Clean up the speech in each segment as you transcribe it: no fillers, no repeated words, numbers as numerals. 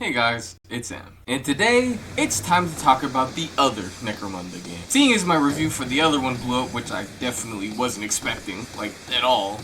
Hey guys, it's Em, and today, it's time to talk about the other Necromunda game. Seeing as my review for the other one blew up, which I definitely wasn't expecting, at all,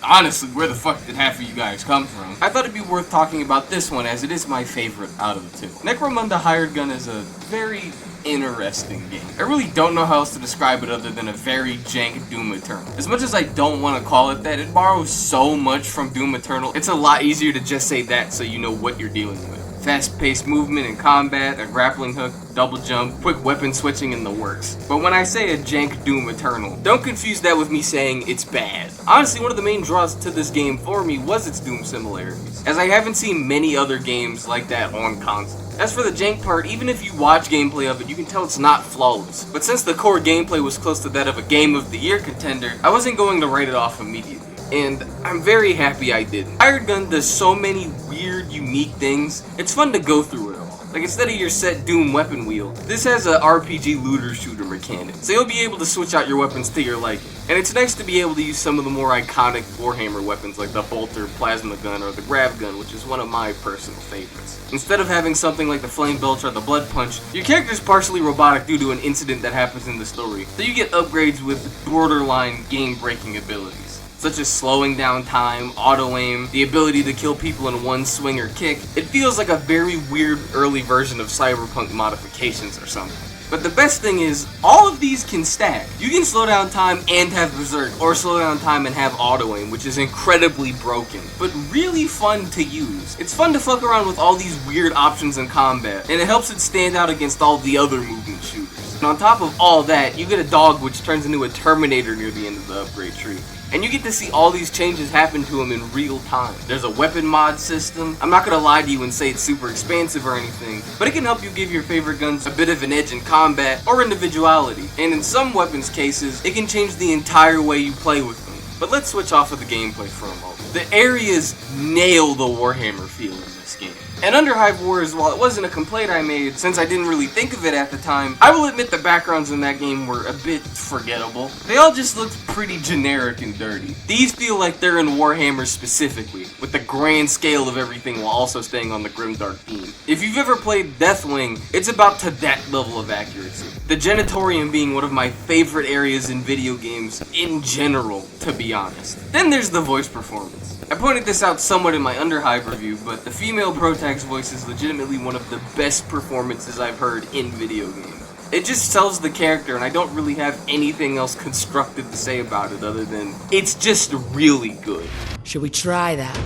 honestly, where the fuck did half of you guys come from? I thought it'd be worth talking about this one as it is my favorite out of the two. Necromunda Hired Gun is a very interesting game. I really don't know how else to describe it other than a very jank Doom Eternal. As much as I don't want to call it that, it borrows so much from Doom Eternal, it's a lot easier to just say that so you know what you're dealing with. Fast-paced movement and combat, a grappling hook, double jump, quick weapon switching in the works. But when I say a jank Doom Eternal, don't confuse that with me saying it's bad. Honestly, one of the main draws to this game for me was its Doom similarities, as I haven't seen many other games like that on console. As for the jank part, even if you watch gameplay of it, you can tell it's not flawless. But since the core gameplay was close to that of a Game of the Year contender, I wasn't going to write it off immediately. And I'm very happy I didn't. Hired Gun does so many weird, unique things. It's fun to go through it all. Instead of your set Doom weapon wheel, this has a RPG looter shooter mechanic, so you'll be able to switch out your weapons to your liking. And it's nice to be able to use some of the more iconic Warhammer weapons like the bolter, plasma gun, or the grav gun, which is one of my personal favorites. Instead of having something like the flame belch or the blood punch, your character's partially robotic due to an incident that happens in the story, so you get upgrades with borderline game-breaking abilities, such as slowing down time, auto-aim, the ability to kill people in one swing or kick. It feels like a very weird early version of Cyberpunk modifications or something. But the best thing is, all of these can stack. You can slow down time and have Berserk, or slow down time and have auto-aim, which is incredibly broken, but really fun to use. It's fun to fuck around with all these weird options in combat, and it helps it stand out against all the other movement shooters. And on top of all that, you get a dog which turns into a Terminator near the end of the upgrade tree. And you get to see all these changes happen to him in real time. There's a weapon mod system. I'm not gonna lie to you and say it's super expansive or anything, but it can help you give your favorite guns a bit of an edge in combat or individuality. And in some weapons cases, it can change the entire way you play with them. But let's switch off of the gameplay for a moment. The areas nail the Warhammer feel in this game. And Underhive Wars, while it wasn't a complaint I made, since I didn't really think of it at the time, I will admit the backgrounds in that game were a bit forgettable. They all just looked pretty generic and dirty. These feel like they're in Warhammer specifically, with the grand scale of everything while also staying on the grimdark theme. If you've ever played Deathwing, it's about to that level of accuracy. The Genitorium being one of my favorite areas in video games in general, to be honest. Then there's the voice performance. I pointed this out somewhat in my Underhive review, but the female Protag's voice is legitimately one of the best performances I've heard in video games. It just sells the character, and I don't really have anything else constructive to say about it other than it's just really good. Should we try that?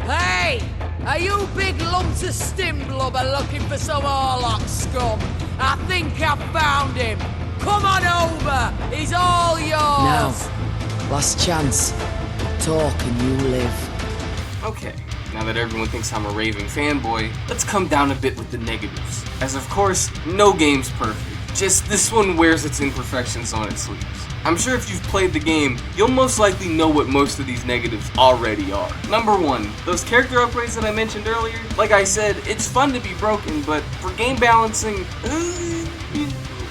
Hey! Are you big lumps of stim blubber looking for some Orlock scum? I think I've found him. Come on over! He's all yours! No. Last chance. Talk and you live. Okay, now that everyone thinks I'm a raving fanboy, let's come down a bit with the negatives. As of course, no game's perfect. Just this one wears its imperfections on its sleeves. I'm sure if you've played the game, you'll most likely know what most of these negatives already are. Number 1, those character upgrades that I mentioned earlier. Like I said, it's fun to be broken, but for game balancing,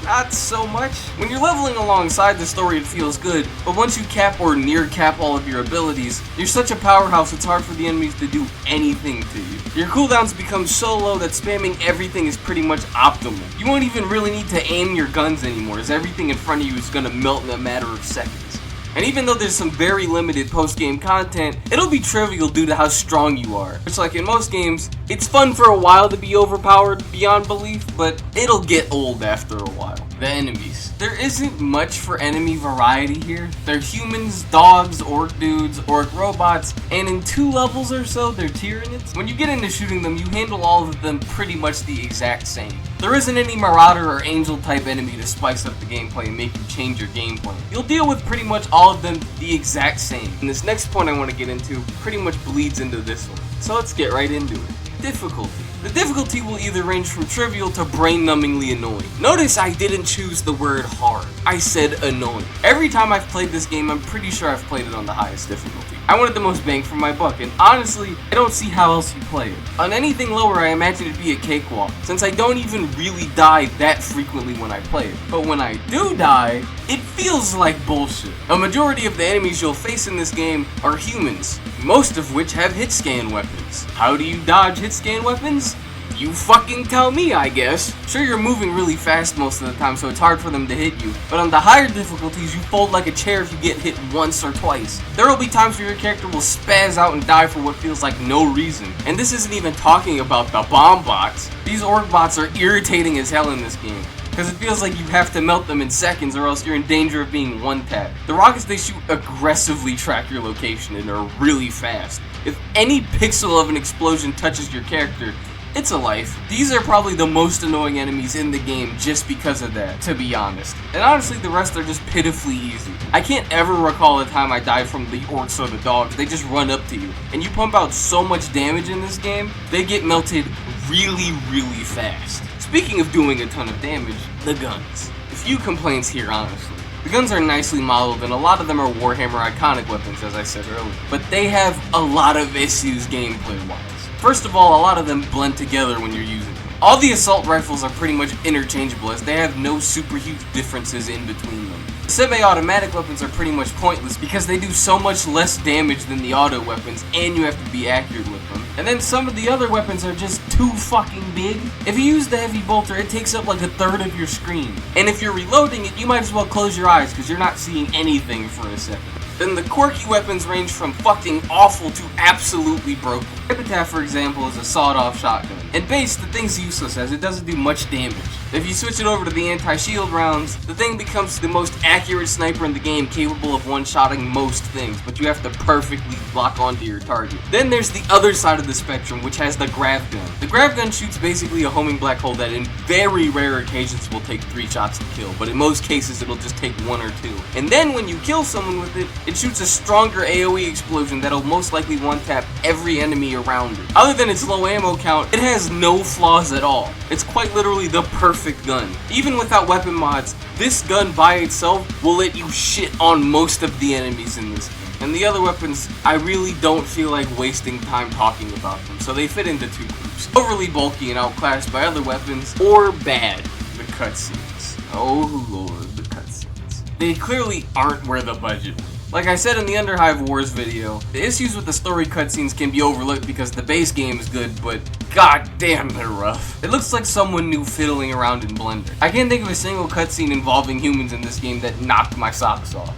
not so much. When you're leveling alongside the story, it feels good, but once you cap or near cap all of your abilities, you're such a powerhouse it's hard for the enemies to do anything to you. Your cooldowns become so low that spamming everything is pretty much optimal. You won't even really need to aim your guns anymore, as everything in front of you is gonna melt in a matter of seconds. And even though there's some very limited post-game content, it'll be trivial due to how strong you are. Which, like in most games, it's fun for a while to be overpowered beyond belief, but it'll get old after a while. The enemies. There isn't much for enemy variety here. They're humans, dogs, orc dudes, orc robots, and in 2 levels or so, they're Tyranids. When you get into shooting them, you handle all of them pretty much the exact same. There isn't any Marauder or Angel type enemy to spice up the gameplay and make you change your game plan. You'll deal with pretty much all of them the exact same. And this next point I want to get into pretty much bleeds into this one. So let's get right into it. Difficulty. The difficulty will either range from trivial to brain-numbingly annoying. Notice I didn't choose the word hard. I said annoying. Every time I've played this game, I'm pretty sure I've played it on the highest difficulty. I wanted the most bang for my buck, and honestly, I don't see how else you play it. On anything lower, I imagine it'd be a cakewalk, since I don't even really die that frequently when I play it. But when I do die, it feels like bullshit. A majority of the enemies you'll face in this game are humans, most of which have hit scan weapons. How do you dodge hit scan weapons? You fucking tell me, I guess. Sure, you're moving really fast most of the time, so it's hard for them to hit you. But on the higher difficulties, you fold like a chair if you get hit once or twice. There will be times where your character will spaz out and die for what feels like no reason. And this isn't even talking about the bomb bots. These orc bots are irritating as hell in this game, because it feels like you have to melt them in seconds or else you're in danger of being one-tapped. The rockets they shoot aggressively track your location and are really fast. If any pixel of an explosion touches your character, it's a life. These are probably the most annoying enemies in the game just because of that, to be honest. And honestly, the rest are just pitifully easy. I can't ever recall a time I died from the orcs or the dogs. They just run up to you. And you pump out so much damage in this game, they get melted really, really fast. Speaking of doing a ton of damage, the guns. A few complaints here, honestly. The guns are nicely modeled, and a lot of them are Warhammer iconic weapons, as I said earlier. But they have a lot of issues gameplay-wise. First of all, a lot of them blend together when you're using them. All the assault rifles are pretty much interchangeable, as they have no super huge differences in between them. The semi-automatic weapons are pretty much pointless because they do so much less damage than the auto weapons, and you have to be accurate with them. And then some of the other weapons are just too fucking big. If you use the heavy bolter, it takes up like a third of your screen. And if you're reloading it, you might as well close your eyes because you're not seeing anything for a second. Then the quirky weapons range from fucking awful to absolutely broken. Epitaph, for example, is a sawed-off shotgun. At base, the thing's useless as it doesn't do much damage. If you switch it over to the anti-shield rounds, the thing becomes the most accurate sniper in the game, capable of one-shotting most things, but you have to perfectly lock onto your target. Then there's the other side of the spectrum, which has the grav gun. The grav gun shoots basically a homing black hole that in very rare occasions will take 3 shots to kill, but in most cases it'll just take 1 or 2. And then when you kill someone with it, it shoots a stronger AoE explosion that'll most likely one-tap every enemy around it. Other than its low ammo count, it has no flaws at all. It's quite literally the perfect gun. Even without weapon mods, this gun by itself will let you shit on most of the enemies in this game. And the other weapons, I really don't feel like wasting time talking about them, so they fit into 2 groups. Overly bulky and outclassed by other weapons, or bad, the cutscenes. Oh lord, the cutscenes. They clearly aren't where the budget was. Like I said in the Underhive Wars video, the issues with the story cutscenes can be overlooked because the base game is good, but god damn they're rough. It looks like someone new fiddling around in Blender. I can't think of a single cutscene involving humans in this game that knocked my socks off.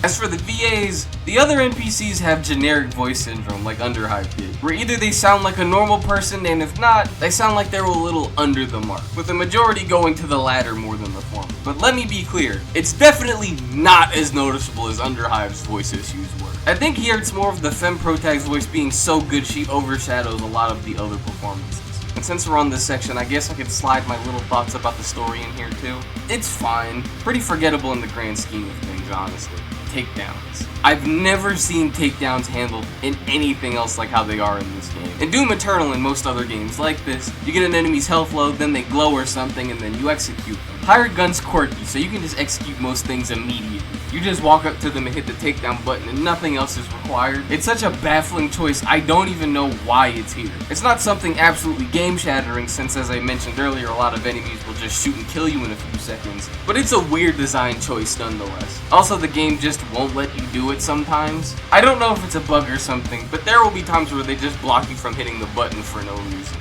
As for the VAs, the other NPCs have generic voice syndrome like Underhive did, where either they sound like a normal person and if not, they sound like they're a little under the mark, with the majority going to the latter more than the former. But let me be clear, it's definitely not as noticeable as Underhive's voice issues were. I think here it's more of the femme protag's voice being so good she overshadows a lot of the other performances. And since we're on this section, I guess I could slide my little thoughts about the story in here too. It's fine, pretty forgettable in the grand scheme of things, honestly. Takedowns. I've never seen takedowns handled in anything else like how they are in this game. In Doom Eternal and most other games like this, you get an enemy's health low, then they glow or something, and then you execute them. Hired Gun's quirky, so you can just execute most things immediately. You just walk up to them and hit the takedown button and nothing else is required. It's such a baffling choice, I don't even know why it's here. It's not something absolutely game-shattering since, as I mentioned earlier, a lot of enemies will just shoot and kill you in a few seconds, but it's a weird design choice nonetheless. Also, the game just won't let you do it sometimes. I don't know if it's a bug or something, but there will be times where they just block you from hitting the button for no reason.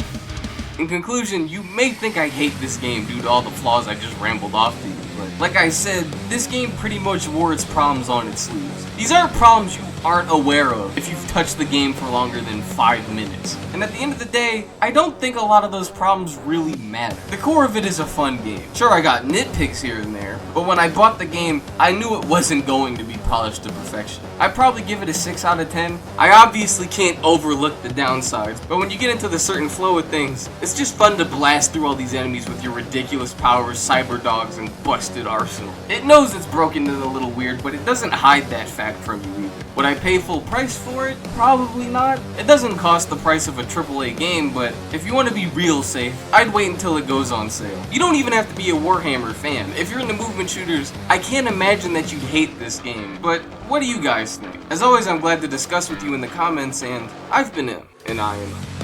In conclusion, you may think I hate this game due to all the flaws I just rambled off to you, but like I said, this game pretty much wore its problems on its sleeves. These aren't problems you aren't aware of if you've touched the game for longer than 5 minutes. And at the end of the day, I don't think a lot of those problems really matter. The core of it is a fun game. Sure, I got nitpicks here and there, but when I bought the game, I knew it wasn't going to be polished to perfection. I'd probably give it a 6 out of 10. I obviously can't overlook the downsides, but when you get into the certain flow of things, it's just fun to blast through all these enemies with your ridiculous powers, cyber dogs, and busted arsenal. It knows it's broken and a little weird, but it doesn't hide that fact ad-friendly either. Would I pay full price for it? Probably not. It doesn't cost the price of a AAA game, but if you want to be real safe, I'd wait until it goes on sale. You don't even have to be a Warhammer fan. If you're into movement shooters, I can't imagine that you'd hate this game. But what do you guys think? As always, I'm glad to discuss with you in the comments, and I've been M, and I am out.